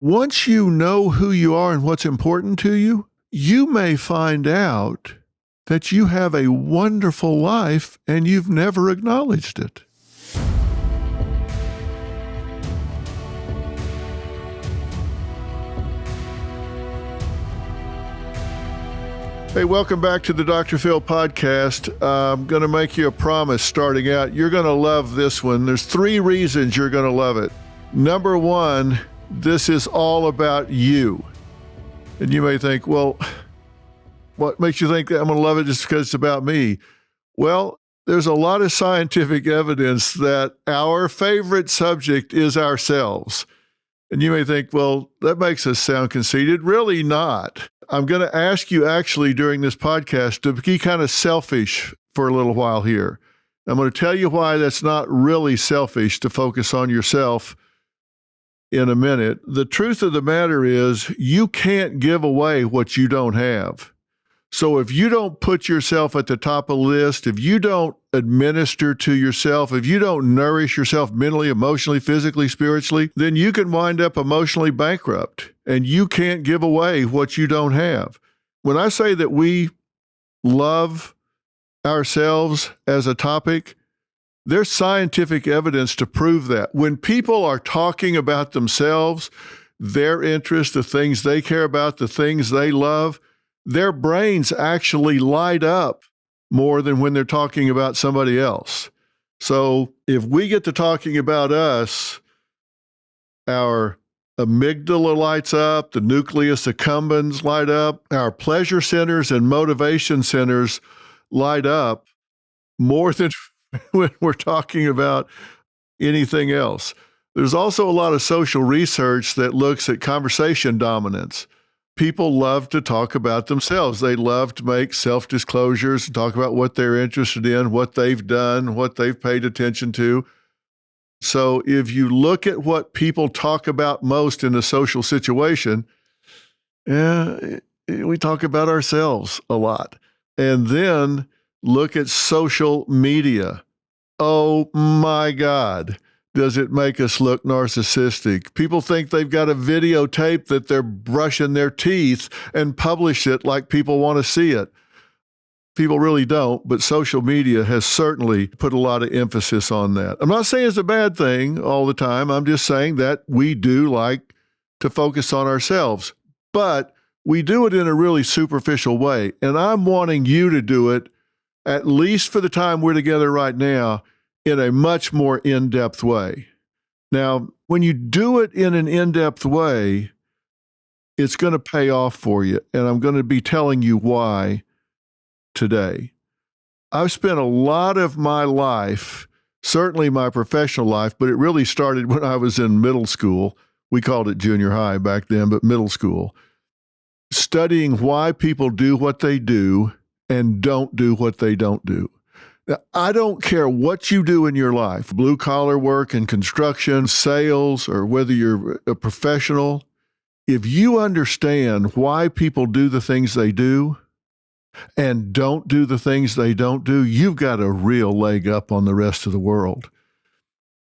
Once you know who you are and what's important to you, you may find out that you have a wonderful life and you've never acknowledged it. Hey, welcome back to the Dr. Phil podcast. I'm going to make you a promise starting out. You're going to love this one. There's 3 reasons you're going to love it. Number 1, this is all about you. And you may think, well, what makes you think that I'm going to love it just because it's about me? Well, there's a lot of scientific evidence that our favorite subject is ourselves. And you may think, well, that makes us sound conceited. Really not. I'm going to ask you actually during this podcast to be kind of selfish for a little while here. I'm going to tell you why that's not really selfish to focus on yourself in a minute. The truth of the matter is you can't give away what you don't have. So if you don't put yourself at the top of the list, if you don't administer to yourself, if you don't nourish yourself mentally, emotionally, physically, spiritually, then you can wind up emotionally bankrupt and you can't give away what you don't have. When I say that we love ourselves as a topic, there's scientific evidence to prove that. When people are talking about themselves, their interests, the things they care about, the things they love, their brains actually light up more than when they're talking about somebody else. So if we get to talking about us, our amygdala lights up, the nucleus accumbens light up, our pleasure centers and motivation centers light up more than when we're talking about anything else. There's also a lot of social research that looks at conversation dominance. People love to talk about themselves. They love to make self-disclosures and talk about what they're interested in, what they've done, what they've paid attention to. So if you look at what people talk about most in a social situation, we talk about ourselves a lot. And then look at social media. Oh my God. Does it make us look narcissistic? People think they've got a videotape that they're brushing their teeth and publish it like people want to see it. People really don't, but social media has certainly put a lot of emphasis on that. I'm not saying it's a bad thing all the time. I'm just saying that we do like to focus on ourselves, but we do it in a really superficial way. And I'm wanting you to do it, at least for the time we're together right now, in a much more in-depth way. Now, when you do it in an in-depth way, it's going to pay off for you. And I'm going to be telling you why today. I've spent a lot of my life, certainly my professional life, but it really started when I was in middle school. We called it junior high back then, but middle school, studying why people do what they do and don't do what they don't do. Now, I don't care what you do in your life, blue collar work and construction, sales, or whether you're a professional. If you understand why people do the things they do and don't do the things they don't do, you've got a real leg up on the rest of the world.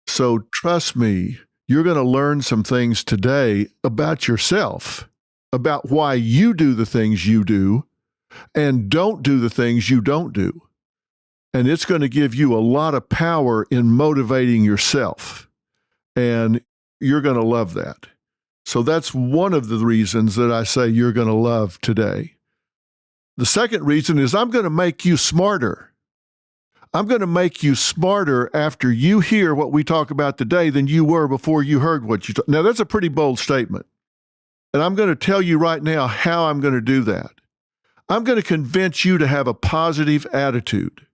So trust me, you're going to learn some things today about yourself, about why you do the things you do and don't do the things you don't do. And it's going to give you a lot of power in motivating yourself. And you're going to love that. So that's one of the reasons that I say you're going to love today. The second reason is I'm going to make you smarter. I'm going to make you smarter after you hear what we talk about today than you were before you heard what you talked. Now, that's a pretty bold statement. And I'm going to tell you right now how I'm going to do that. I'm going to convince you to have a positive attitude.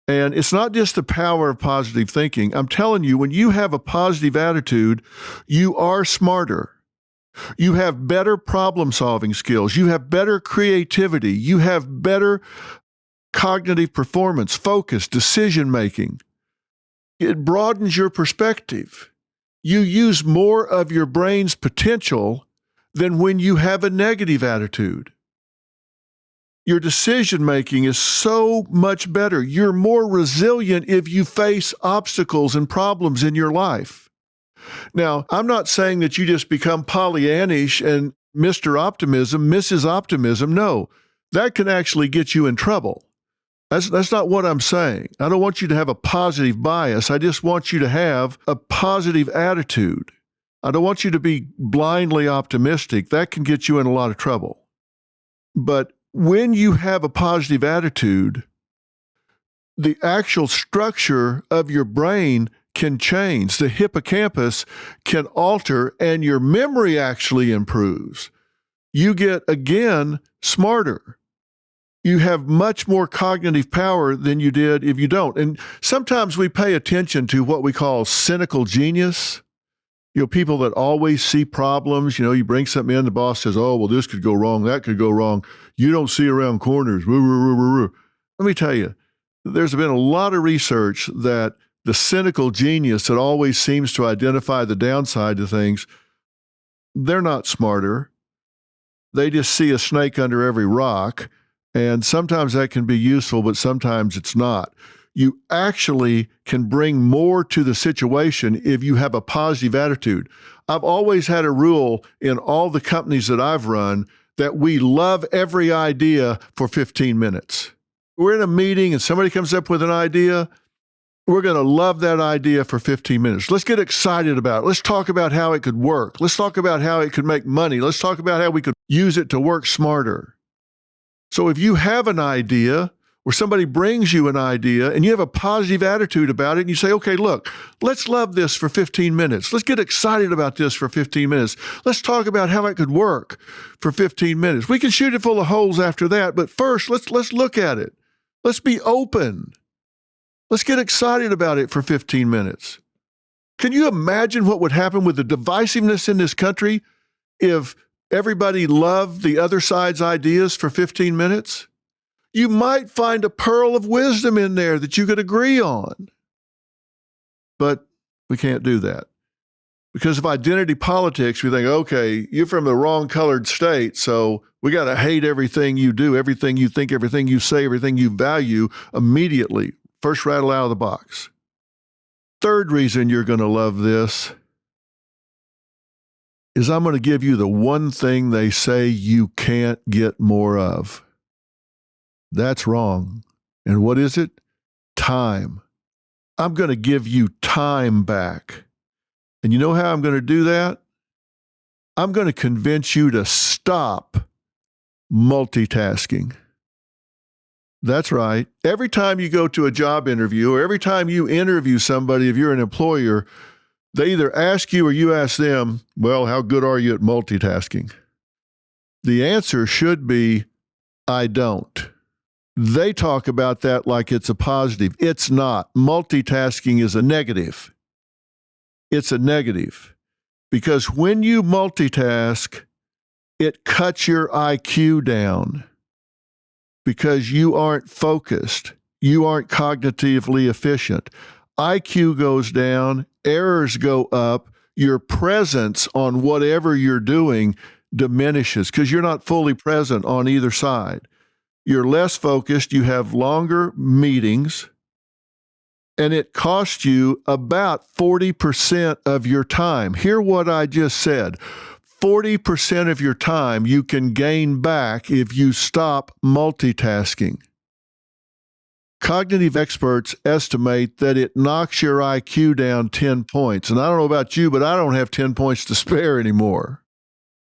And it's not just the power of positive thinking. I'm telling you, when you have a positive attitude, you are smarter. You have better problem-solving skills. You have better creativity. You have better cognitive performance, focus, decision-making. It broadens your perspective. You use more of your brain's potential than when you have a negative attitude. Your decision-making is so much better. You're more resilient if you face obstacles and problems in your life. Now, I'm not saying that you just become Pollyannish and Mr. Optimism, Mrs. Optimism. No, that can actually get you in trouble. That's not what I'm saying. I don't want you to have a positive bias. I just want you to have a positive attitude. I don't want you to be blindly optimistic. That can get you in a lot of trouble. But when you have a positive attitude, the actual structure of your brain can change. The hippocampus can alter, and your memory actually improves. You get, again, smarter. You have much more cognitive power than you did if you don't. And sometimes we pay attention to what we call cynical genius. People that always see problems. You bring something in, the boss says, oh, well, this could go wrong, that could go wrong. You don't see around corners. Let me tell you, there's been a lot of research that the cynical genius that always seems to identify the downside to things, they're not smarter. They just see a snake under every rock. And sometimes that can be useful, but sometimes it's not. You actually can bring more to the situation if you have a positive attitude. I've always had a rule in all the companies that I've run that we love every idea for 15 minutes. We're in a meeting and somebody comes up with an idea. We're going to love that idea for 15 minutes. Let's get excited about it. Let's talk about how it could work. Let's talk about how it could make money. Let's talk about how we could use it to work smarter. So if you have an idea or somebody brings you an idea and you have a positive attitude about it and you say, okay, look, let's love this for 15 minutes. Let's get excited about this for 15 minutes. Let's talk about how it could work for 15 minutes. We can shoot it full of holes after that, but first let's look at it. Let's be open. Let's get excited about it for 15 minutes. Can you imagine what would happen with the divisiveness in this country if everybody loved the other side's ideas for 15 minutes? You might find a pearl of wisdom in there that you could agree on. But we can't do that. Because of identity politics, we think, okay, you're from the wrong colored state, so we got to hate everything you do, everything you think, everything you say, everything you value immediately. First rattle out of the box. Third reason you're going to love this is I'm going to give you the one thing they say you can't get more of. That's wrong. And what is it? Time. I'm going to give you time back. And you know how I'm going to do that? I'm going to convince you to stop multitasking. That's right. Every time you go to a job interview or every time you interview somebody, if you're an employer, they either ask you or you ask them, well, how good are you at multitasking? The answer should be, I don't. They talk about that like it's a positive. It's not. Multitasking is a negative. It's a negative because when you multitask, it cuts your IQ down because you aren't focused. You aren't cognitively efficient. IQ goes down, errors go up, your presence on whatever you're doing diminishes because you're not fully present on either side. You're less focused, you have longer meetings, and it costs you about 40% of your time. Hear what I just said. 40% of your time you can gain back if you stop multitasking. Cognitive experts estimate that it knocks your IQ down 10 points. And I don't know about you, but I don't have 10 points to spare anymore.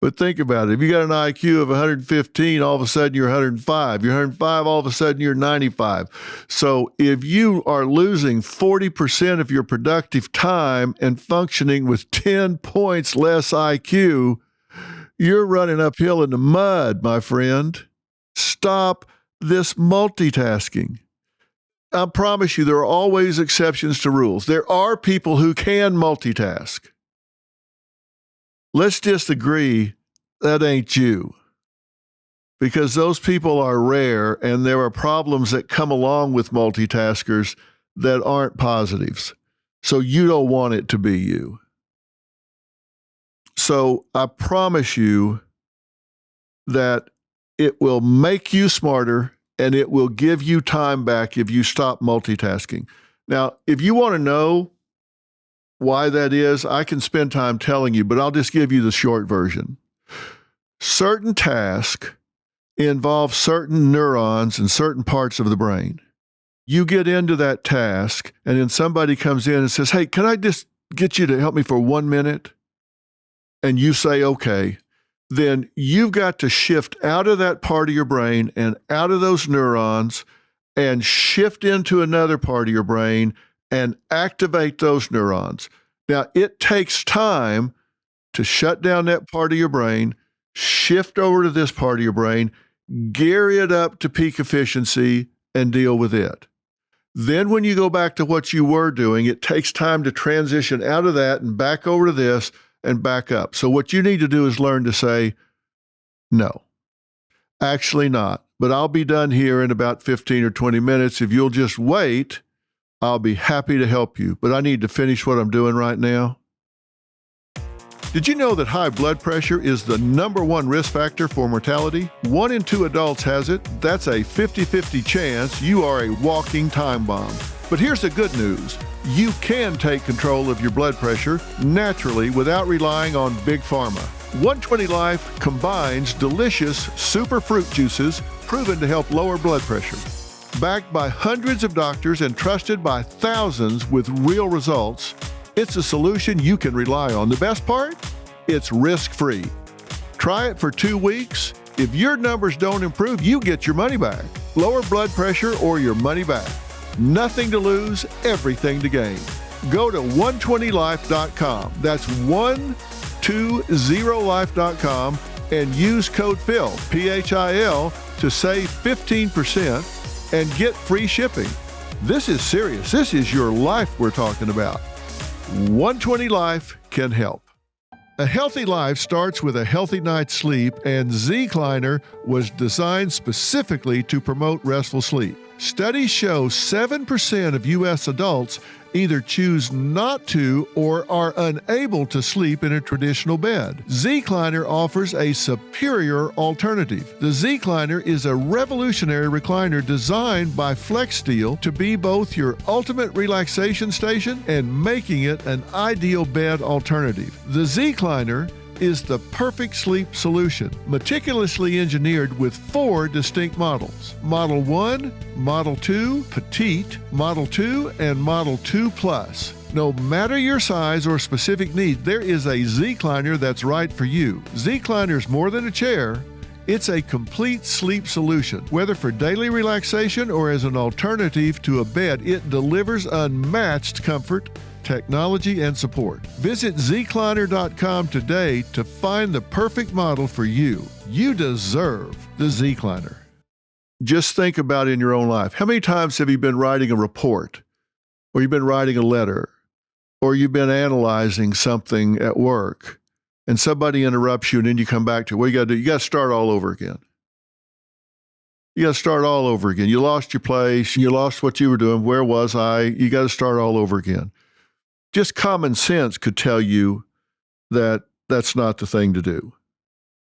But think about it. If you got an IQ of 115, all of a sudden you're 105. You're 105, all of a sudden you're 95. So if you are losing 40% of your productive time and functioning with 10 points less IQ, you're running uphill in the mud, my friend. Stop this multitasking. I promise you, there are always exceptions to rules. There are people who can multitask. Let's just agree that ain't you. Because those people are rare and there are problems that come along with multitaskers that aren't positives. So you don't want it to be you. So I promise you that it will make you smarter and it will give you time back if you stop multitasking. Now, if you want to know Why that is, I can spend time telling you, but I'll just give you the short version. Certain tasks involve certain neurons in certain parts of the brain. You get into that task, and then somebody comes in and says, hey, can I just get you to help me for 1 minute? And you say, okay. Then you've got to shift out of that part of your brain and out of those neurons and shift into another part of your brain and activate those neurons. Now, it takes time to shut down that part of your brain, shift over to this part of your brain, gear it up to peak efficiency, and deal with it. Then when you go back to what you were doing, it takes time to transition out of that and back over to this and back up. So what you need to do is learn to say, no, actually not. But I'll be done here in about 15 or 20 minutes. If you'll just wait, I'll be happy to help you, but I need to finish what I'm doing right now. Did you know that high blood pressure is the #1 risk factor for mortality? 1 in 2 adults has it. That's a 50-50 chance you are a walking time bomb. But here's the good news. You can take control of your blood pressure naturally without relying on Big Pharma. 120 Life combines delicious super fruit juices proven to help lower blood pressure. Backed by hundreds of doctors and trusted by thousands with real results, it's a solution you can rely on. The best part? It's risk-free. Try it for 2 weeks. If your numbers don't improve, you get your money back. Lower blood pressure or your money back. Nothing to lose, everything to gain. Go to 120life.com. That's 120life.com and use code PHIL, P-H-I-L, to save 15% and get free shipping. This is serious. This is your life we're talking about. 120 Life can help. A healthy life starts with a healthy night's sleep, and Z-Kleiner was designed specifically to promote restful sleep. Studies show 7% of U.S. adults either choose not to or are unable to sleep in a traditional bed. Z-Kleiner offers a superior alternative. The Z-Kleiner is a revolutionary recliner designed by Flex Steel to be both your ultimate relaxation station and making it an ideal bed alternative. The Z-Kleiner is the perfect sleep solution, meticulously engineered with 4 distinct models. Model 1, Model 2, Petite, Model 2, and Model 2 Plus. No matter your size or specific need, there is a Z-Kleiner that's right for you. Z-Kleiner is more than a chair. It's a complete sleep solution. Whether for daily relaxation or as an alternative to a bed, it delivers unmatched comfort, technology, and support. Visit zkleiner.com today to find the perfect model for you. You deserve the Z-Kleiner. Just think about in your own life. How many times have you been writing a report, or you've been writing a letter, or you've been analyzing something at work, and somebody interrupts you, and then you come back to what you got to do? You got to start all over again. You got to start all over again. You lost your place. You lost what you were doing. Where was I? You got to start all over again. Just common sense could tell you that that's not the thing to do.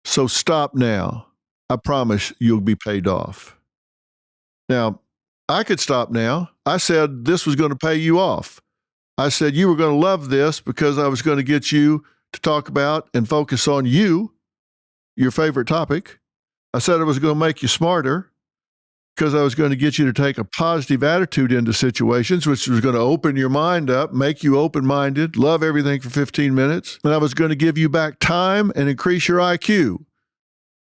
So stop now. I promise you'll be paid off. Now, I could stop now. I said this was going to pay you off. I said you were going to love this because I was going to get you to talk about and focus on you, your favorite topic. I said I was going to make you smarter because I was going to get you to take a positive attitude into situations, which was going to open your mind up, make you open-minded, love everything for 15 minutes. And I was going to give you back time and increase your IQ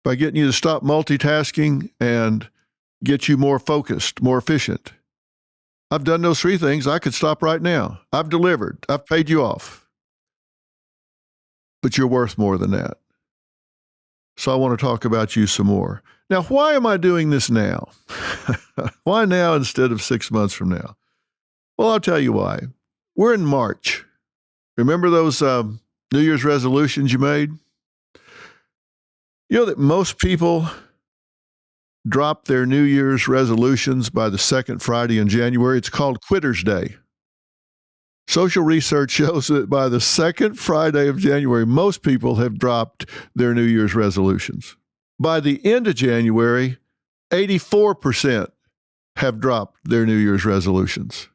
by getting you to stop multitasking and get you more focused, more efficient. I've done those 3 things. I could stop right now. I've delivered. I've paid you off. But you're worth more than that. So I want to talk about you some more. Now, why am I doing this now? Why now instead of 6 months from now? Well, I'll tell you why. We're in March. Remember those New Year's resolutions you made? You know that most people drop their New Year's resolutions by the 2nd Friday in January. It's called Quitter's Day. Social research shows that by the 2nd Friday of January, most people have dropped their New Year's resolutions. By the end of January, 84% have dropped their New Year's resolutions.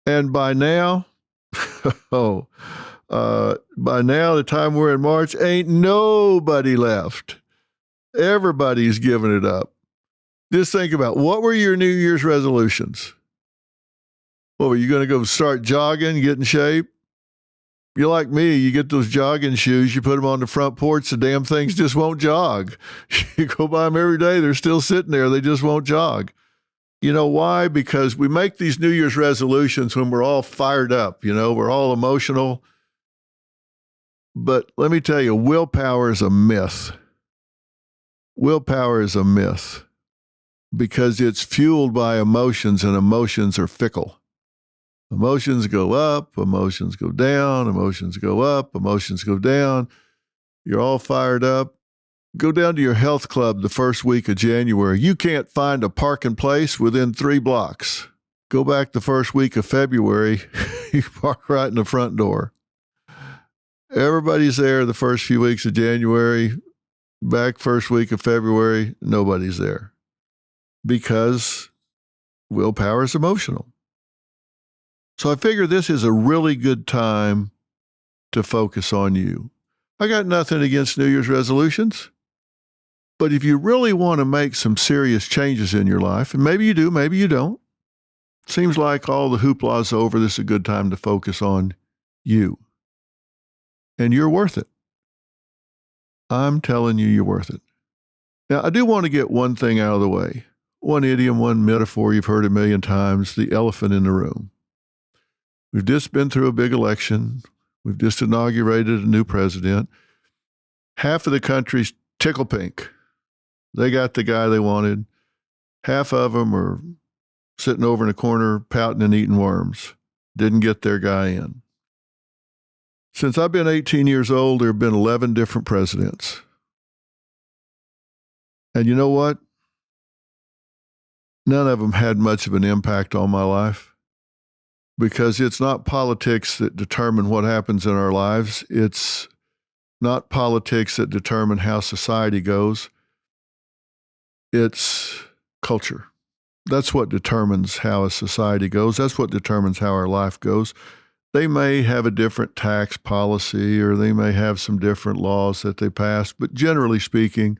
And by now, Oh, by now, the time we're in March, ain't nobody left. Everybody's giving it up. Just think about, what were your New Year's resolutions? Well, were you going to go start jogging, get in shape? You're like me, you get those jogging shoes, you put them on the front porch, the damn things just won't jog. You go by them every day, they're still sitting there, they just won't jog. You know why? Because we make these New Year's resolutions when we're all fired up, we're all emotional. But let me tell you, willpower is a myth. Willpower is a myth because it's fueled by emotions, and emotions are fickle. Emotions go up, emotions go down, emotions go up, emotions go down. You're all fired up. Go down to your health club the first week of January. You can't find a parking place within 3 blocks. Go back the first week of February, you park right in the front door. Everybody's there the first few weeks of January. Back first week of February, nobody's there. Because willpower is emotional. So I figure this is a really good time to focus on you. I got nothing against New Year's resolutions, but if you really want to make some serious changes in your life, and maybe you do, maybe you don't, seems like all the hoopla's over, this is a good time to focus on you. And you're worth it. I'm telling you, you're worth it. Now, I do want to get one thing out of the way. One idiom, one metaphor you've heard a million times, the elephant in the room. We've just been through a big election. We've just inaugurated a new president. Half of the country's tickle pink. They got the guy they wanted. Half of them are sitting over in a corner pouting and eating worms. Didn't get their guy in. Since I've been 18 years old, there have been 11 different presidents. And you know what? None of them had much of an impact on my life. Because it's not politics that determine what happens in our lives. It's not politics that determine how society goes. It's culture. That's what determines how a society goes. That's what determines how our life goes. They may have a different tax policy, or they may have some different laws that they pass, but generally speaking,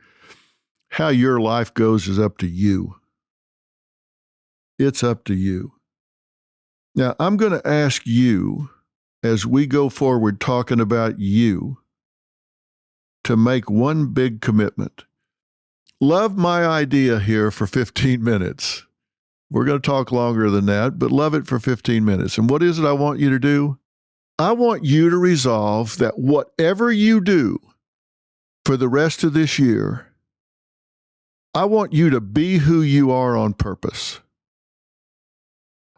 how your life goes is up to you. It's up to you. Now, I'm going to ask you, as we go forward talking about you, to make one big commitment. Love my idea here for 15 minutes. We're going to talk longer than that, but love it for 15 minutes. And what is it I want you to do? I want you to resolve that whatever you do for the rest of this year, I want you to be who you are on purpose.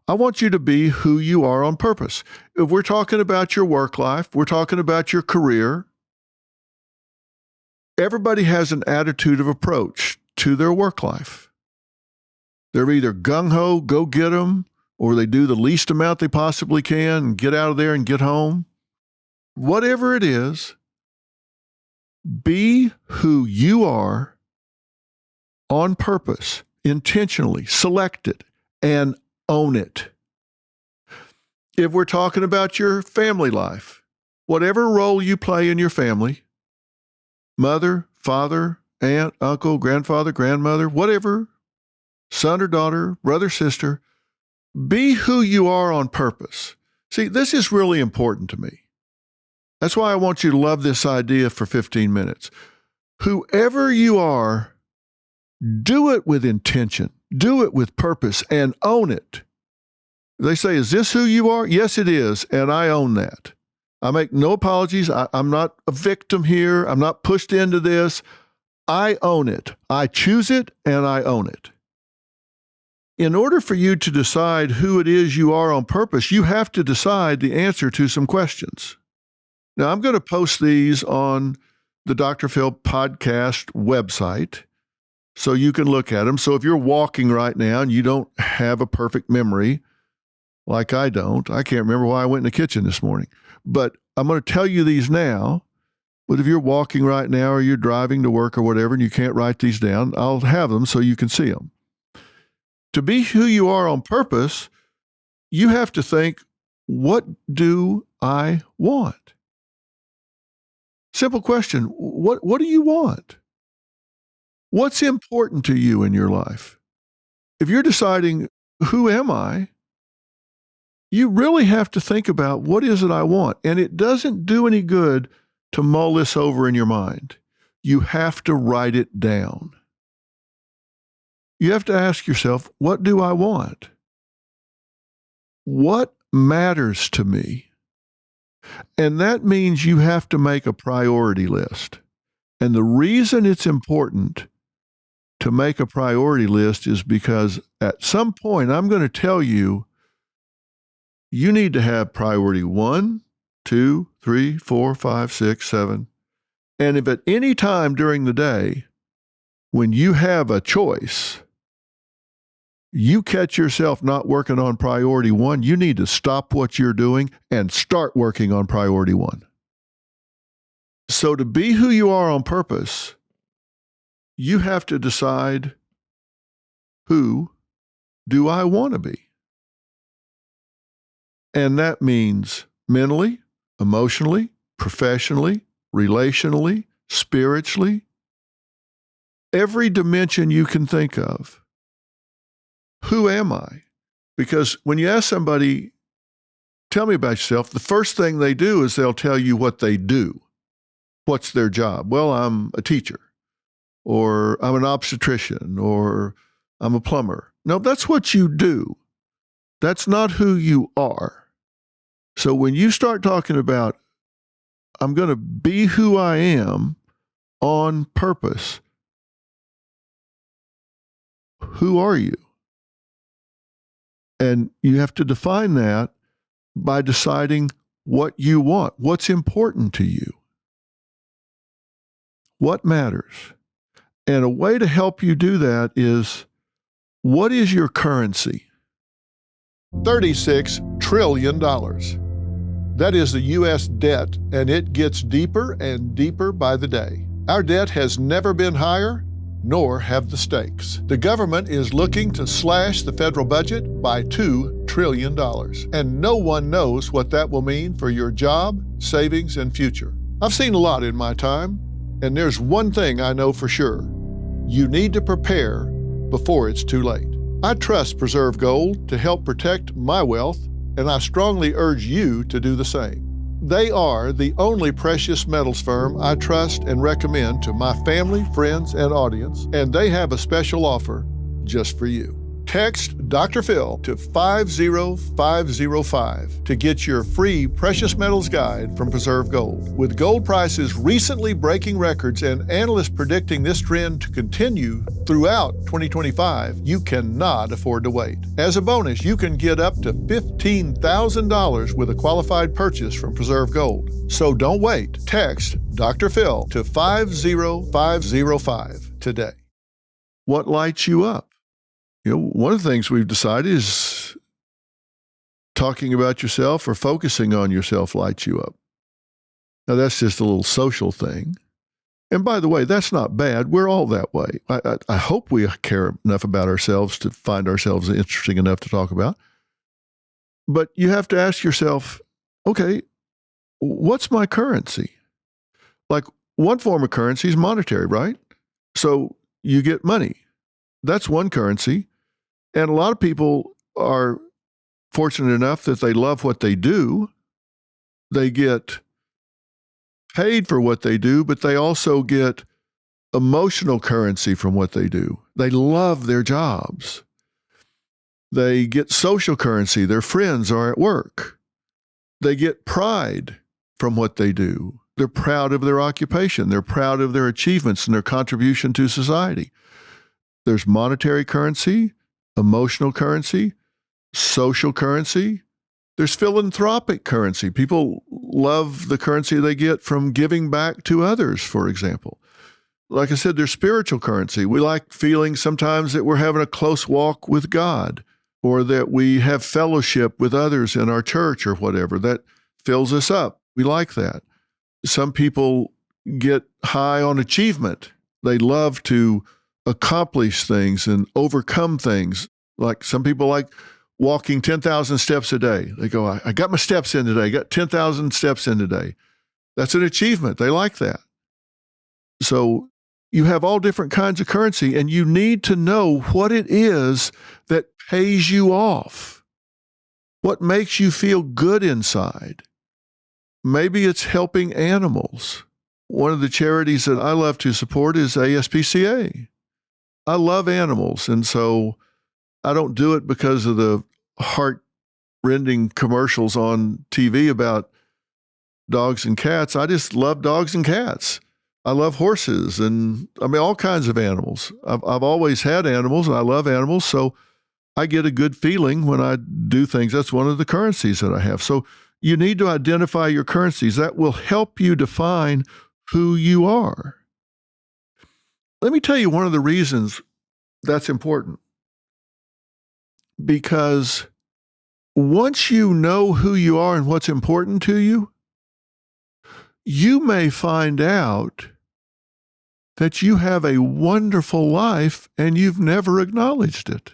I want you to be who you are on purpose. If we're talking about your work life, we're talking about your career, everybody has an attitude of approach to their work life. They're either gung-ho, go get 'em, or they do the least amount they possibly can and get out of there and get home. Whatever it is, be who you are on purpose, intentionally, select it, and own it. If we're talking about your family life, whatever role you play in your family, mother, father, aunt, uncle, grandfather, grandmother, whatever, son or daughter, brother, sister, be who you are on purpose. See, this is really important to me. That's why I want you to love this idea for 15 minutes. Whoever you are, do it with intention. Do it with purpose and own it. They say, is this who you are? Yes, it is, and I own that. I make no apologies. I'm not a victim here. I'm not pushed into this. I own it. I choose it, and I own it. In order for you to decide who it is you are on purpose, you have to decide the answer to some questions. Now, I'm going to post these on the Dr. Phil podcast website, so you can look at them. So if you're walking right now and you don't have a perfect memory, like I don't, I can't remember why I went in the kitchen this morning, but I'm going to tell you these now. But if you're walking right now or you're driving to work or whatever and you can't write these down, I'll have them so you can see them. To be who you are on purpose, you have to think, what do I want? Simple question. What do you want? What's important to you in your life? If you're deciding, who am I? You really have to think about, what is it I want? And it doesn't do any good to mull this over in your mind. You have to write it down. You have to ask yourself, what do I want? What matters to me? And that means you have to make a priority list. And the reason it's important to make a priority list is because at some point, I'm going to tell you, you need to have priority 1, 2, 3, 4, 5, 6, 7. And if at any time during the day, when you have a choice, you catch yourself not working on priority 1, you need to stop what you're doing and start working on priority 1. So to be who you are on purpose, you have to decide, who do I want to be? And that means mentally, emotionally, professionally, relationally, spiritually, every dimension you can think of. Who am I? Because when you ask somebody, tell me about yourself, the first thing they do is they'll tell you what they do. What's their job? Well, I'm a teacher, or I'm an obstetrician, or I'm a plumber. No, that's what you do. That's not who you are. So when you start talking about, I'm going to be who I am on purpose, who are you? And you have to define that by deciding what you want, what's important to you, what matters. And a way to help you do that is, what is your currency? $36 trillion. That is the U.S. debt, and it gets deeper and deeper by the day. Our debt has never been higher, nor have the stakes. The government is looking to slash the federal budget by $2 trillion, and no one knows what that will mean for your job, savings, and future. I've seen a lot in my time, and there's one thing I know for sure. You need to prepare before it's too late. I trust Preserve Gold to help protect my wealth, and I strongly urge you to do the same. They are the only precious metals firm I trust and recommend to my family, friends, and audience, and they have a special offer just for you. Text Dr. Phil to 50505 to get your free precious metals guide from Preserve Gold. With gold prices recently breaking records and analysts predicting this trend to continue throughout 2025, you cannot afford to wait. As a bonus, you can get up to $15,000 with a qualified purchase from Preserve Gold. So don't wait. Text Dr. Phil to 50505 today. What lights you up? You know, one of the things we've decided is talking about yourself or focusing on yourself lights you up. Now, that's just a little social thing. And by the way, that's not bad. We're all that way. I hope we care enough about ourselves to find ourselves interesting enough to talk about. But you have to ask yourself, okay, what's my currency? Like, one form of currency is monetary, right? So you get money. That's one currency. And a lot of people are fortunate enough that they love what they do. They get paid for what they do, but they also get emotional currency from what they do. They love their jobs. They get social currency. Their friends are at work. They get pride from what they do. They're proud of their occupation. They're proud of their achievements and their contribution to society. There's monetary currency, emotional currency, social currency. There's philanthropic currency. People love the currency they get from giving back to others, for example. Like I said, there's spiritual currency. We like feeling sometimes that we're having a close walk with God, or that we have fellowship with others in our church or whatever. That fills us up. We like that. Some people get high on achievement. They love to accomplish things and overcome things. Like some people like walking 10,000 steps a day. They go, I got my steps in today. I got 10,000 steps in today. That's an achievement. They like that. So you have all different kinds of currency, and you need to know what it is that pays you off, what makes you feel good inside. Maybe it's helping animals. One of the charities that I love to support is ASPCA. I love animals, and so I don't do it because of the heart-rending commercials on TV about dogs and cats. I just love dogs and cats. I love horses and all kinds of animals. I've always had animals and I love animals. So I get a good feeling when I do things. That's one of the currencies that I have. So you need to identify your currencies. That will help you define who you are. Let me tell you one of the reasons that's important. Because once you know who you are and what's important to you, you may find out that you have a wonderful life and you've never acknowledged it.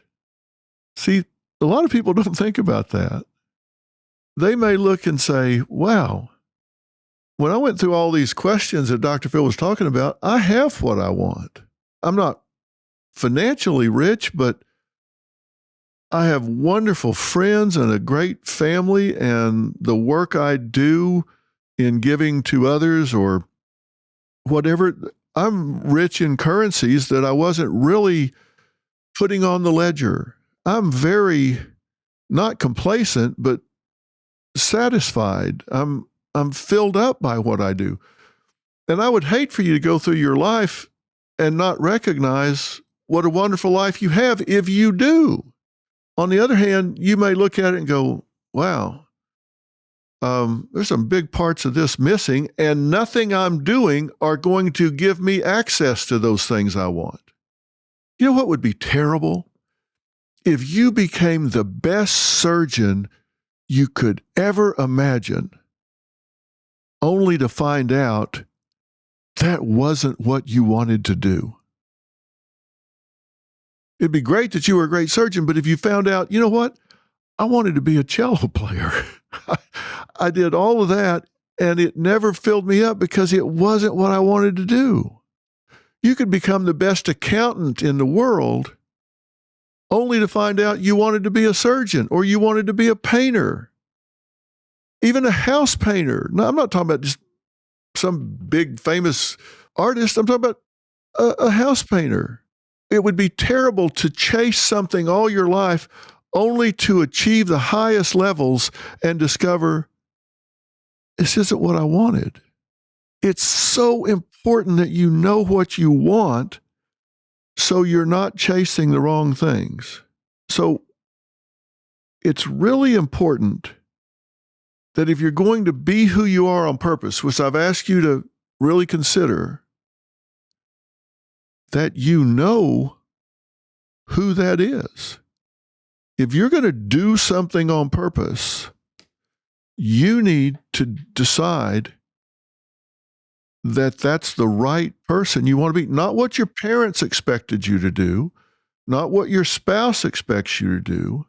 See, a lot of people don't think about that. They may look and say, wow, when I went through all these questions that Dr. Phil was talking about, I have what I want. I'm not financially rich, but I have wonderful friends and a great family, and the work I do in giving to others or whatever, I'm rich in currencies that I wasn't really putting on the ledger. I'm very not complacent, but satisfied. I'm filled up by what I do. And I would hate for you to go through your life and not recognize what a wonderful life you have if you do. On the other hand, you may look at it and go, wow, there's some big parts of this missing, and nothing I'm doing are going to give me access to those things I want. You know what would be terrible? If you became the best surgeon you could ever imagine, only to find out that wasn't what you wanted to do. It'd be great that you were a great surgeon, but if you found out, you know what? I wanted to be a cello player. I did all of that, and it never filled me up because it wasn't what I wanted to do. You could become the best accountant in the world only to find out you wanted to be a surgeon or you wanted to be a painter, even a house painter. No, I'm not talking about just some big famous artist. I'm talking about a house painter. It would be terrible to chase something all your life only to achieve the highest levels and discover this isn't what I wanted. It's so important that you know what you want so you're not chasing the wrong things. So it's really important that if you're going to be who you are on purpose, which I've asked you to really consider, that you know who that is. If you're going to do something on purpose, you need to decide that that's the right person you want to be. Not what your parents expected you to do, not what your spouse expects you to do,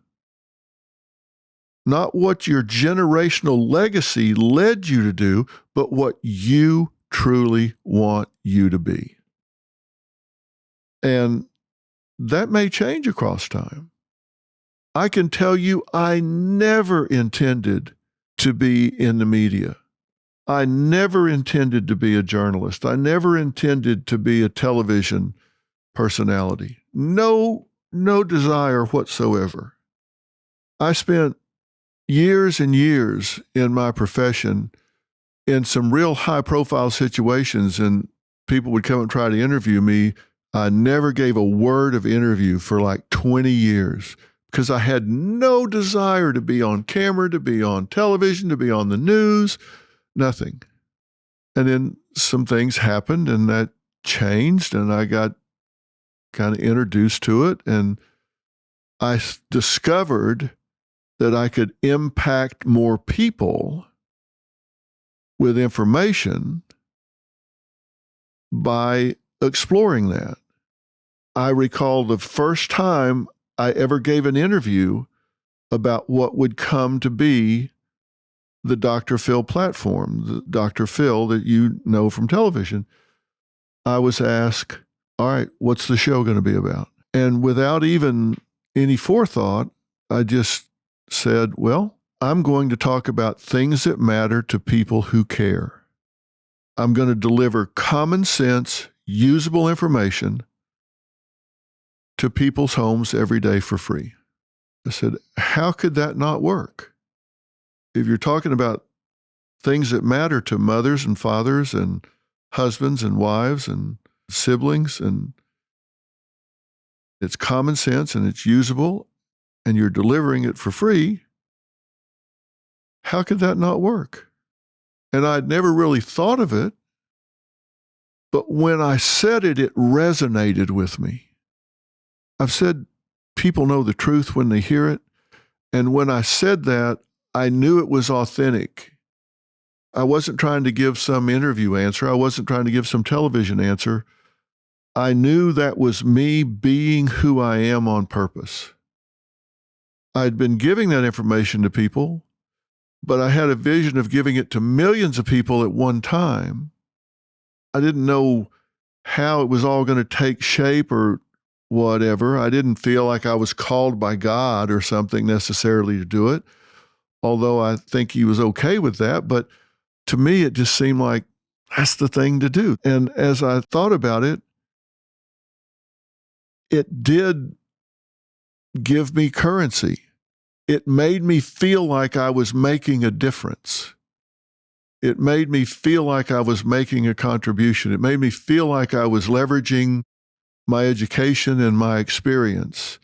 not what your generational legacy led you to do, but what you truly want you to be. And that may change across time. I can tell you I never intended to be in the media. I never intended to be a journalist. I never intended to be a television personality. No desire whatsoever. I spent years and years in my profession in some real high-profile situations, and people would come and try to interview me. I never gave a word of interview for like 20 years because I had no desire to be on camera, to be on television, to be on the news, nothing. And then some things happened and that changed, and I got kind of introduced to it, and I discovered that I could impact more people with information by exploring that. I recall the first time I ever gave an interview about what would come to be the Dr. Phil platform, the Dr. Phil that you know from television, I was asked, all right, what's the show going to be about? And without even any forethought, I just said, well, I'm going to talk about things that matter to people who care. I'm going to deliver common sense, usable information to people's homes every day for free. I said, how could that not work? If you're talking about things that matter to mothers and fathers and husbands and wives and siblings, and it's common sense and it's usable, and you're delivering it for free, how could that not work? And I'd never really thought of it, but when I said it, it resonated with me. I've said people know the truth when they hear it, and when I said that, I knew it was authentic. I wasn't trying to give some interview answer. I wasn't trying to give some television answer. I knew that was me being who I am on purpose. I'd been giving that information to people, but I had a vision of giving it to millions of people at one time. I didn't know how it was all going to take shape or whatever. I didn't feel like I was called by God or something necessarily to do it, although I think he was okay with that. But to me, it just seemed like that's the thing to do. And as I thought about it, it did give me currency. It made me feel like I was making a difference. It made me feel like I was making a contribution. It made me feel like I was leveraging my education and my experience.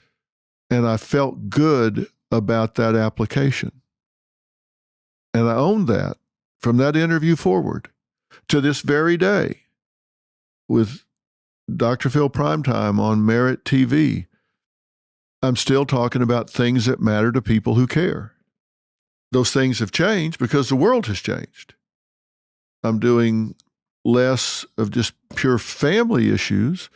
And I felt good about that application. And I owned that from that interview forward to this very day with Dr. Phil Primetime on Merit TV. I'm still talking about things that matter to people who care. Those things have changed because the world has changed. I'm doing less of just pure family issues,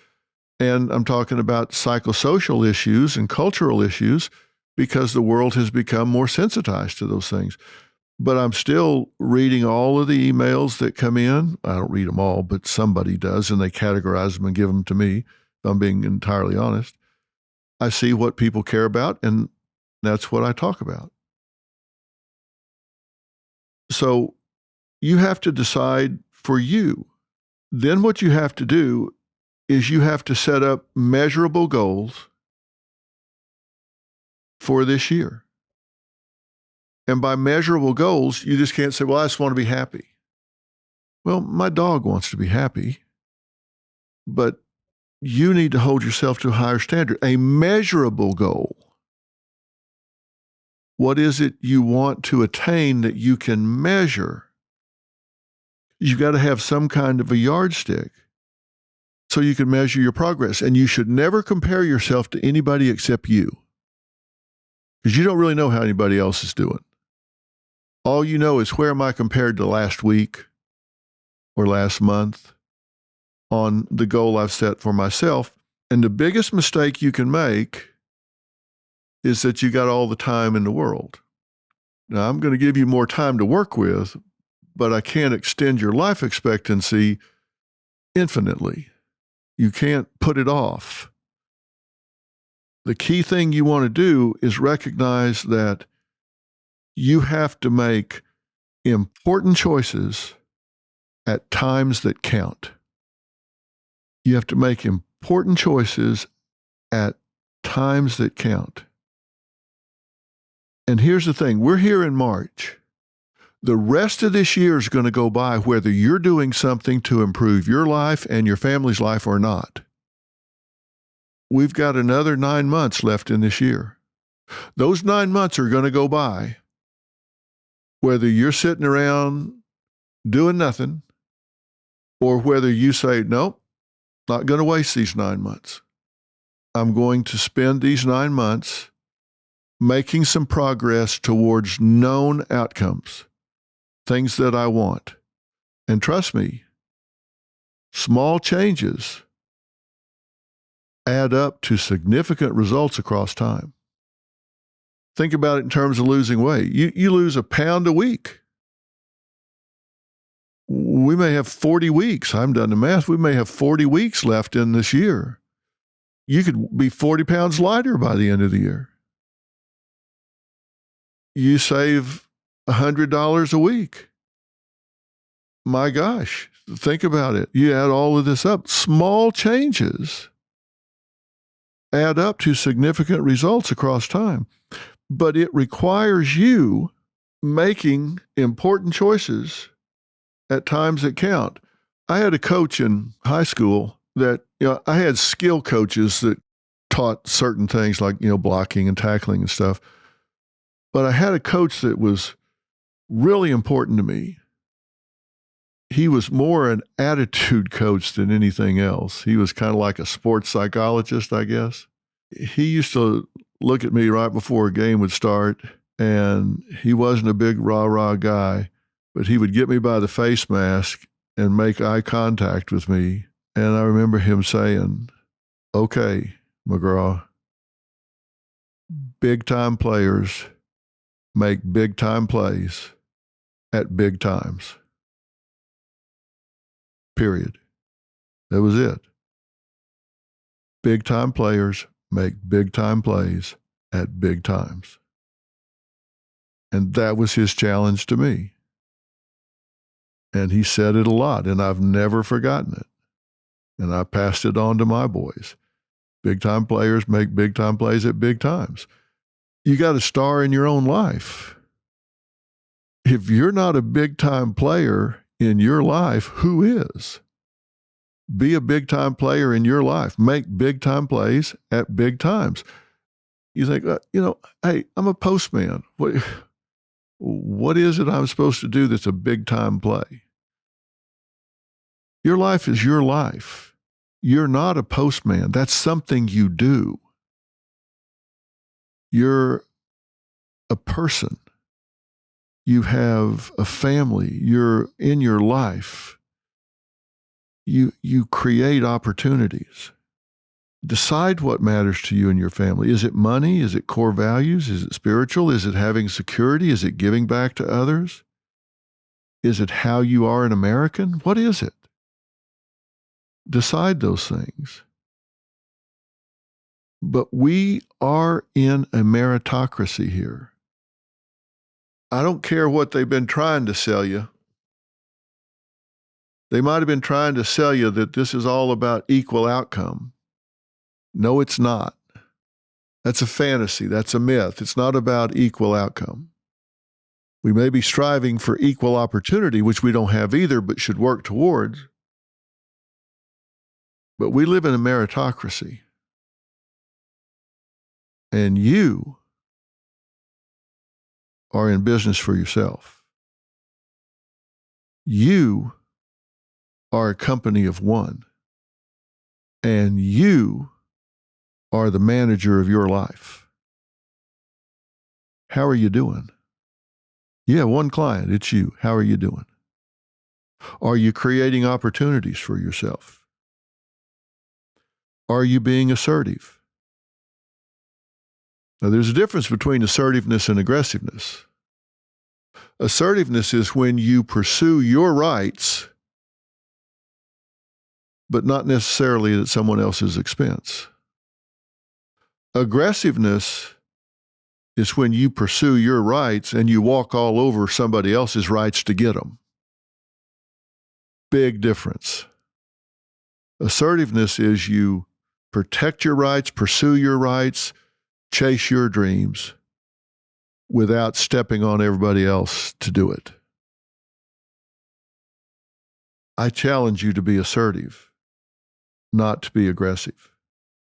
and I'm talking about psychosocial issues and cultural issues because the world has become more sensitized to those things. But I'm still reading all of the emails that come in. I don't read them all, but somebody does, and they categorize them and give them to me, if I'm being entirely honest. I see what people care about, and that's what I talk about. So you have to decide for you. Then what you have to do is you have to set up measurable goals for this year. And by measurable goals, you just can't say, well, I just want to be happy. Well, my dog wants to be happy, but you need to hold yourself to a higher standard, a measurable goal. What is it you want to attain that you can measure? You've got to have some kind of a yardstick so you can measure your progress. And you should never compare yourself to anybody except you, because you don't really know how anybody else is doing. All you know is, where am I compared to last week or last month on the goal I've set for myself? And the biggest mistake you can make is that you got all the time in the world. Now, I'm going to give you more time to work with, but I can't extend your life expectancy infinitely. You can't put it off. The key thing you want to do is recognize that you have to make important choices at times that count. You have to make important choices at times that count. And here's the thing, we're here in March. The rest of this year is going to go by whether you're doing something to improve your life and your family's life or not. We've got another 9 months left in this year. Those 9 months are going to go by whether you're sitting around doing nothing or whether you say, nope, not going to waste these 9 months. I'm going to spend these 9 months making some progress towards known outcomes, things that I want. And trust me, small changes add up to significant results across time. Think about it in terms of losing weight. You lose a pound a week. We may have 40 weeks. I haven't done the math. We may have 40 weeks left in this year. You could be 40 pounds lighter by the end of the year. You save $100 a week. My gosh, think about it. You add all of this up. Small changes add up to significant results across time. But it requires you making important choices at times that count. I had a coach in high school that, I had skill coaches that taught certain things like, blocking and tackling and stuff. But I had a coach that was really important to me. He was more an attitude coach than anything else. He was kind of like a sports psychologist, I guess. He used to look at me right before a game would start, and he wasn't a big rah-rah guy, but he would get me by the face mask and make eye contact with me. And I remember him saying, "Okay, McGraw, big-time players make big-time plays at big times." Period. That was it. Big-time players make big-time plays at big times. And that was his challenge to me. And he said it a lot, and I've never forgotten it. And I passed it on to my boys. Big-time players make big-time plays at big times. You got a star in your own life. If you're not a big-time player in your life, who is? Be a big-time player in your life. Make big-time plays at big times. You think, hey, I'm a postman. What is it I'm supposed to do that's a big-time play? Your life is your life. You're not a postman. That's something you do. You're a person. You have a family. You're in your life. You create opportunities. Decide what matters to you and your family. Is it money? Is it core values? Is it spiritual? Is it having security? Is it giving back to others? Is it how you are an American? What is it? Decide those things. But we are in a meritocracy here. I don't care what they've been trying to sell you. They might have been trying to sell you that this is all about equal outcome. No, it's not. That's a fantasy. That's a myth. It's not about equal outcome. We may be striving for equal opportunity, which we don't have either, but should work towards. But we live in a meritocracy. And you are in business for yourself. You are a company of one. And you are the manager of your life. How are you doing? You have one client, it's you. How are you doing? Are you creating opportunities for yourself? Are you being assertive? Now, there's a difference between assertiveness and aggressiveness. Assertiveness is when you pursue your rights, but not necessarily at someone else's expense. Aggressiveness is when you pursue your rights and you walk all over somebody else's rights to get them. Big difference. Assertiveness is you protect your rights, pursue your rights, chase your dreams without stepping on everybody else to do it. I challenge you to be assertive, not to be aggressive.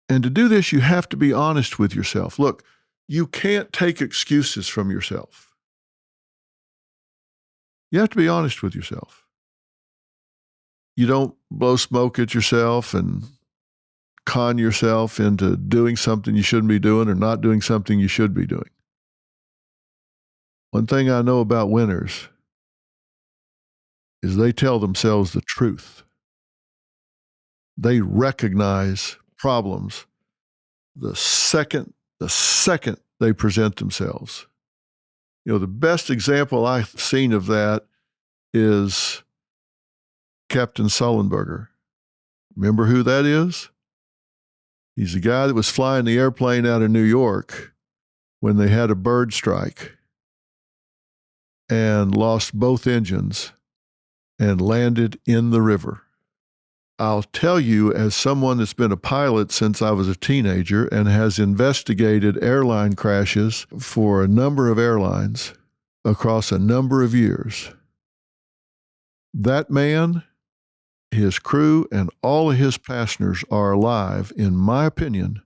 And to do this, you have to be honest with yourself. Look, you can't take excuses from yourself. You have to be honest with yourself. You don't blow smoke at yourself and con yourself into doing something you shouldn't be doing or not doing something you should be doing. One thing I know about winners is they tell themselves the truth. They recognize problems the second they present themselves. The best example I've seen of that is Captain Sullenberger. Remember who that is? He's the guy that was flying the airplane out of New York when they had a bird strike and lost both engines and landed in the river. I'll tell you, as someone that's been a pilot since I was a teenager and has investigated airline crashes for a number of airlines across a number of years, that man, his crew, and all of his passengers are alive, in my opinion,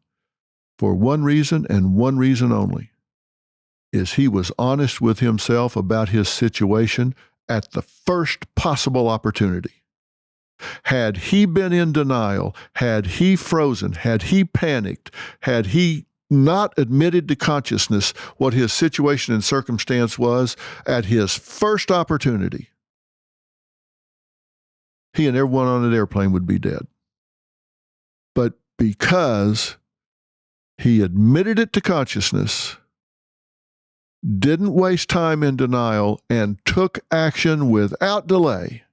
for one reason and one reason only, is he was honest with himself about his situation at the first possible opportunity. Had he been in denial, had he frozen, had he panicked, had he not admitted to consciousness what his situation and circumstance was at his first opportunity, he and everyone on that airplane would be dead. But because he admitted it to consciousness, didn't waste time in denial, and took action without delay,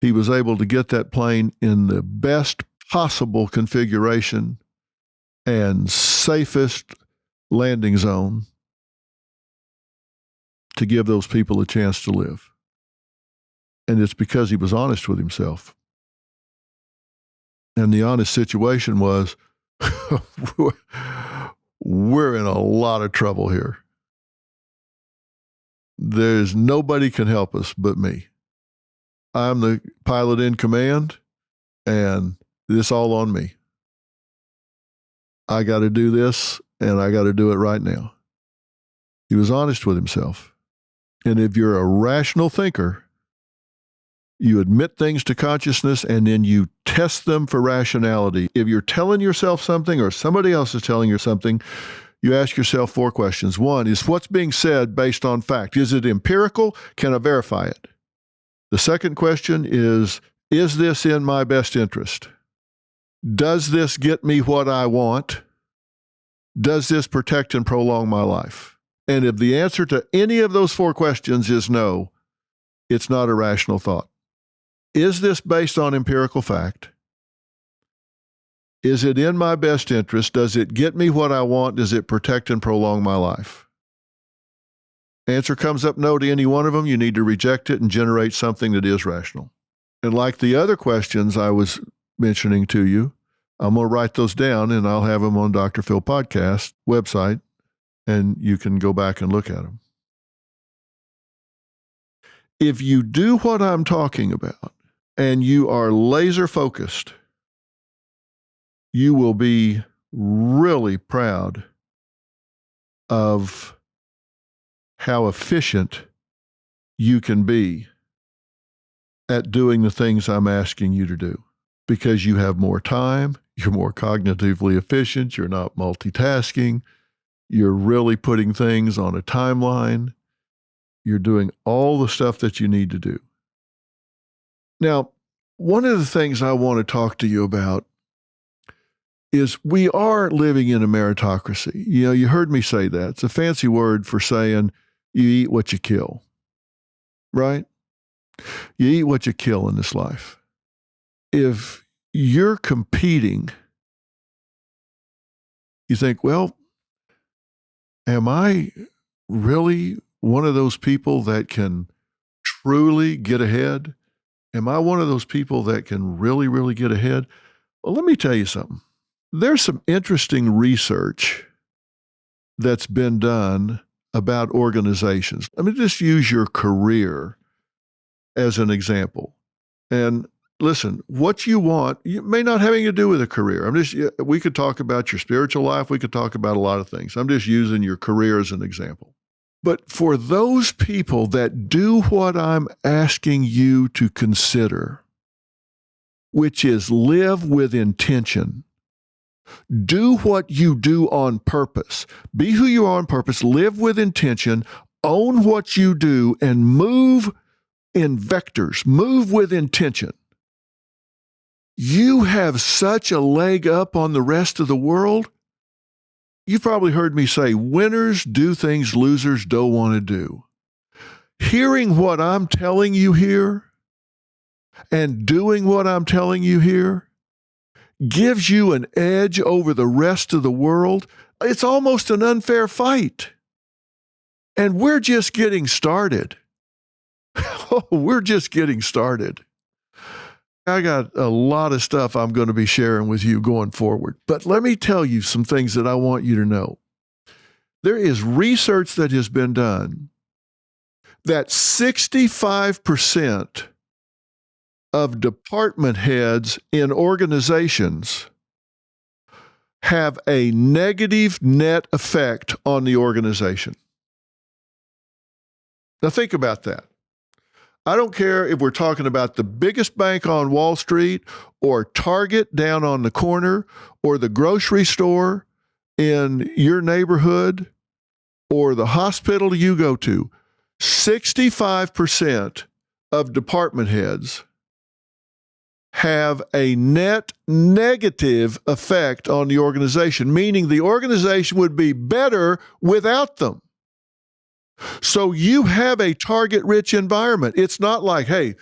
he was able to get that plane in the best possible configuration and safest landing zone to give those people a chance to live. And it's because he was honest with himself. And the honest situation was, we're in a lot of trouble here. There's nobody can help us but me. I'm the pilot in command, and this all on me. I got to do this, and I got to do it right now. He was honest with himself. And if you're a rational thinker, you admit things to consciousness, and then you test them for rationality. If you're telling yourself something or somebody else is telling you something, you ask yourself 4 questions. 1 is, what's being said based on fact? Is it empirical? Can I verify it? The second question is this in my best interest? Does this get me what I want? Does this protect and prolong my life? And if the answer to any of those 4 questions is no, it's not a rational thought. Is this based on empirical fact? Is it in my best interest? Does it get me what I want? Does it protect and prolong my life? Answer comes up no to any one of them, you need to reject it and generate something that is rational. And like the other questions I was mentioning to you, I'm going to write those down and I'll have them on Dr. Phil Podcast website, and you can go back and look at them. If you do what I'm talking about and you are laser focused, you will be really proud of how efficient you can be at doing the things I'm asking you to do, because you have more time, you're more cognitively efficient, you're not multitasking, you're really putting things on a timeline, you're doing all the stuff that you need to do. Now, one of the things I want to talk to you about is we are living in a meritocracy. You heard me say that. It's a fancy word for saying you eat what you kill, right? You eat what you kill in this life. If you're competing, you think, well, am I really one of those people that can truly get ahead? Am I one of those people that can really, really get ahead? Well, let me tell you something. There's some interesting research that's been done about organizations. I mean, just use your career as an example. And listen, what you want, you may not have anything to do with a career. We could talk about your spiritual life. We could talk about a lot of things. I'm just using your career as an example. But for those people that do what I'm asking you to consider, which is live with intention, do what you do on purpose, be who you are on purpose, live with intention, own what you do, and move in vectors, move with intention. You have such a leg up on the rest of the world. You've probably heard me say, winners do things losers don't want to do. Hearing what I'm telling you here and doing what I'm telling you here gives you an edge over the rest of the world. It's almost an unfair fight. And we're just getting started. We're just getting started. I got a lot of stuff I'm going to be sharing with you going forward. But let me tell you some things that I want you to know. There is research that has been done that 65% of department heads in organizations have a negative net effect on the organization. Now think about that. I don't care if we're talking about the biggest bank on Wall Street or Target down on the corner or the grocery store in your neighborhood or the hospital you go to. 65% of department heads have a net negative effect on the organization, meaning the organization would be better without them. So you have a target-rich environment. It's not like, hey,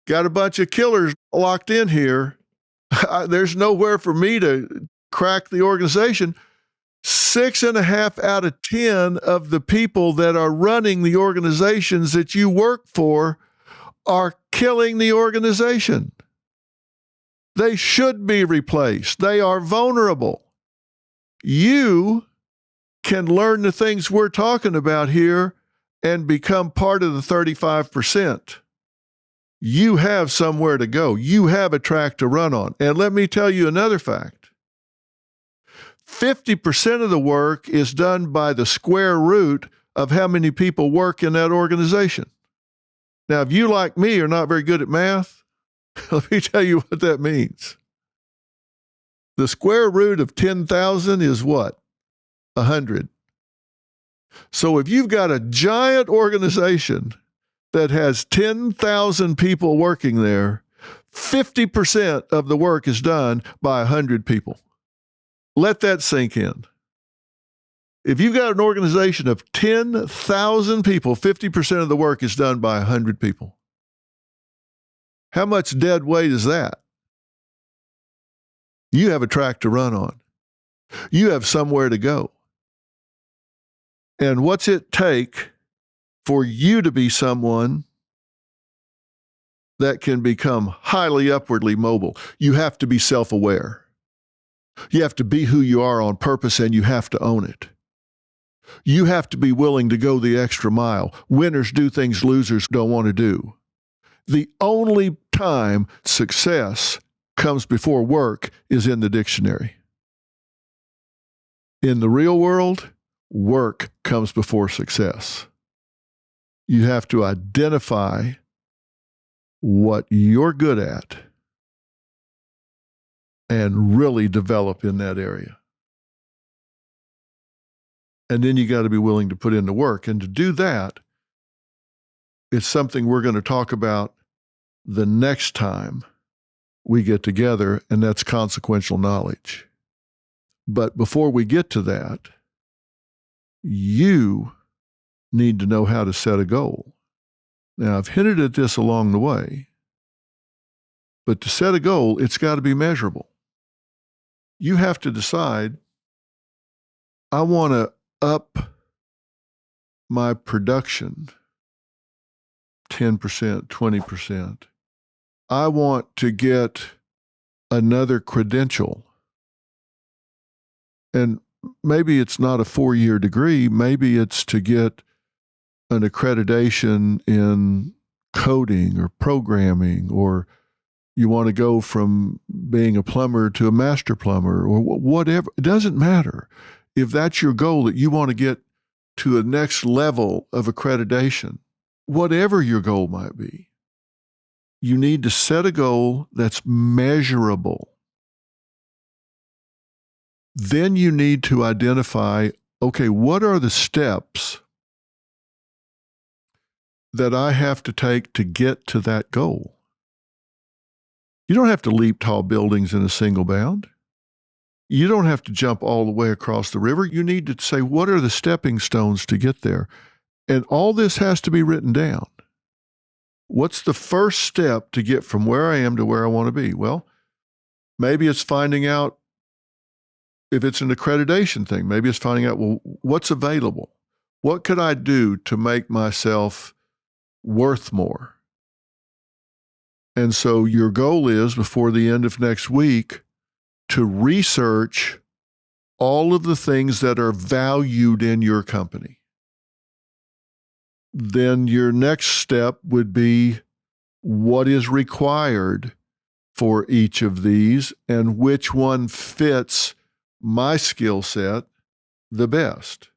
got a bunch of killers locked in here. There's nowhere for me to crack the organization. 6.5 out of 10 of the people that are running the organizations that you work for are killing the organization. They should be replaced. They are vulnerable. You can learn the things we're talking about here and become part of the 35%. You have somewhere to go. You have a track to run on. And let me tell you another fact. 50% of the work is done by the square root of how many people work in that organization. Now, if you, like me, are not very good at math, let me tell you what that means. The square root of 10,000 is what? 100. So if you've got a giant organization that has 10,000 people working there, 50% of the work is done by 100 people. Let that sink in. If you've got an organization of 10,000 people, 50% of the work is done by 100 people. How much dead weight is that? You have a track to run on. You have somewhere to go. And what's it take for you to be someone that can become highly upwardly mobile? You have to be self-aware. You have to be who you are on purpose, and you have to own it. You have to be willing to go the extra mile. Winners do things losers don't want to do. The only time success comes before work is in the dictionary. In the real world, work comes before success. You have to identify what you're good at and really develop in that area. And then you got to be willing to put in the work. And to do that, it's something we're going to talk about the next time we get together, and that's consequential knowledge. But before we get to that, you need to know how to set a goal. Now, I've hinted at this along the way, but to set a goal, it's got to be measurable. You have to decide, I want to up my production 10%, 20%. I want to get another credential. And maybe it's not a 4-year degree. Maybe it's to get an accreditation in coding or programming, or you want to go from being a plumber to a master plumber, or whatever. It doesn't matter. If that's your goal, that you want to get to a next level of accreditation, whatever your goal might be, you need to set a goal that's measurable. Then you need to identify, okay, what are the steps that I have to take to get to that goal? You don't have to leap tall buildings in a single bound. You don't have to jump all the way across the river. You need to say, what are the stepping stones to get there? And all this has to be written down. What's the first step to get from where I am to where I want to be? Well, maybe it's finding out if it's an accreditation thing. Maybe it's finding out, well, what's available? What could I do to make myself worth more? And so your goal is, before the end of next week, to research all of the things that are valued in your company. Then your next step would be, what is required for each of these and which one fits my skill set the best.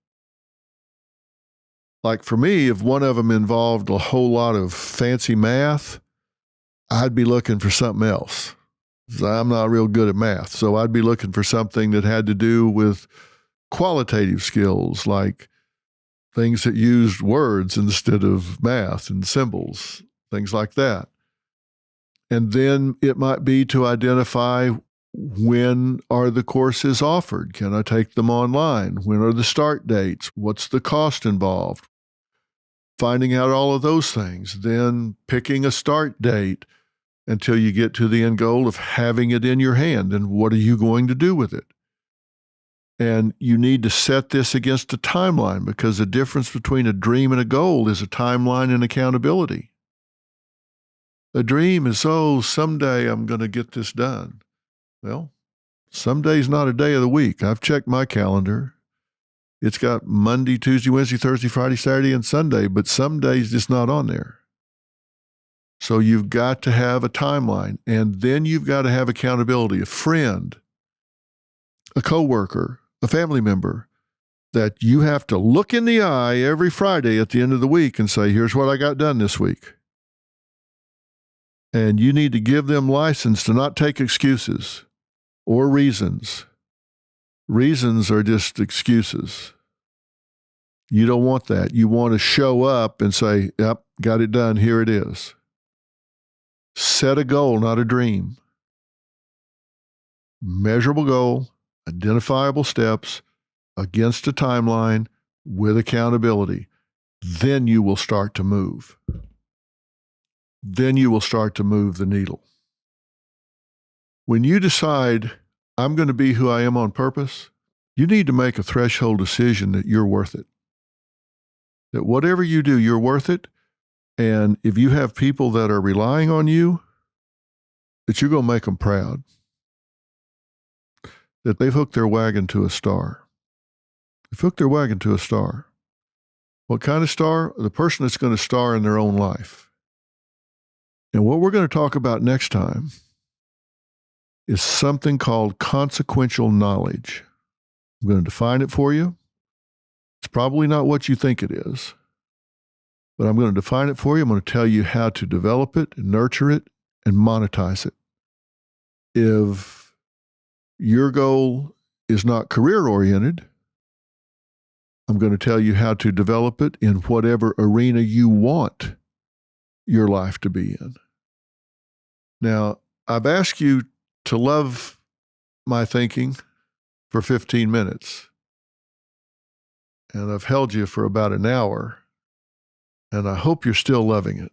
Like for me, if one of them involved a whole lot of fancy math, I'd be looking for something else. I'm not real good at math, so I'd be looking for something that had to do with qualitative skills, like things that used words instead of math and symbols, things like that. And then it might be to identify, when are the courses offered? Can I take them online? When are the start dates? What's the cost involved? Finding out all of those things, then picking a start date until you get to the end goal of having it in your hand. And what are you going to do with it? And you need to set this against a timeline, because the difference between a dream and a goal is a timeline and accountability. A dream is, oh, someday I'm going to get this done. Well, someday's not a day of the week. I've checked my calendar. It's got Monday, Tuesday, Wednesday, Thursday, Friday, Saturday, and Sunday, but some days it's not on there. So you've got to have a timeline, and then you've got to have accountability, a friend, a coworker, a family member that you have to look in the eye every Friday at the end of the week and say, here's what I got done this week. And you need to give them license to not take excuses or reasons. Reasons are just excuses. You don't want that. You want to show up and say, yep, got it done, here it is. Set a goal, not a dream. Measurable goal, identifiable steps, against a timeline, with accountability. Then you will start to move. Then you will start to move the needle. When you decide, I'm going to be who I am on purpose, you need to make a threshold decision that you're worth it. That whatever you do, you're worth it. And if you have people that are relying on you, that you're going to make them proud. That they've hooked their wagon to a star. They've hooked their wagon to a star. What kind of star? The person that's going to star in their own life. And what we're going to talk about next time is something called consequential knowledge. I'm going to define it for you. It's probably not what you think it is, but I'm going to define it for you. I'm going to tell you how to develop it, nurture it, and monetize it. If your goal is not career-oriented, I'm going to tell you how to develop it in whatever arena you want your life to be in. Now, I've asked you to love my thinking for 15 minutes, and I've held you for about an hour, and I hope you're still loving it.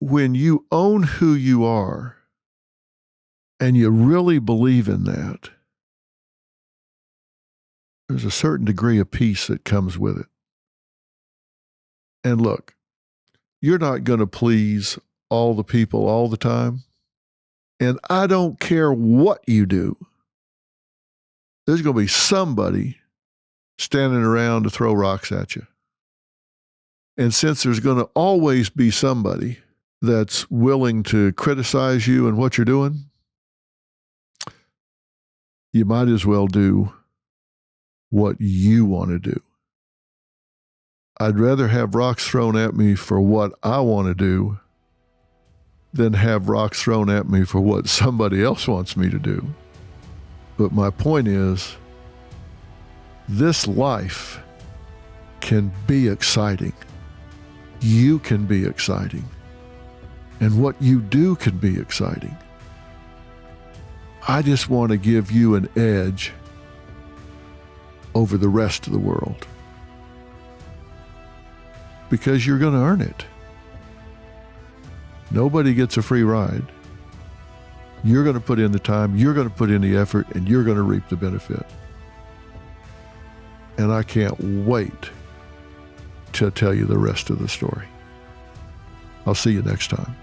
When you own who you are, and you really believe in that, there's a certain degree of peace that comes with it. And look, you're not going to please all the people all the time. And I don't care what you do. There's going to be somebody standing around to throw rocks at you. And since there's going to always be somebody that's willing to criticize you and what you're doing, you might as well do what you want to do. I'd rather have rocks thrown at me for what I want to do than have rocks thrown at me for what somebody else wants me to do. But my point is, this life can be exciting. You can be exciting. And what you do can be exciting. I just want to give you an edge over the rest of the world, because you're going to earn it. Nobody gets a free ride. You're going to put in the time, you're going to put in the effort, and you're going to reap the benefit. And I can't wait to tell you the rest of the story. I'll see you next time.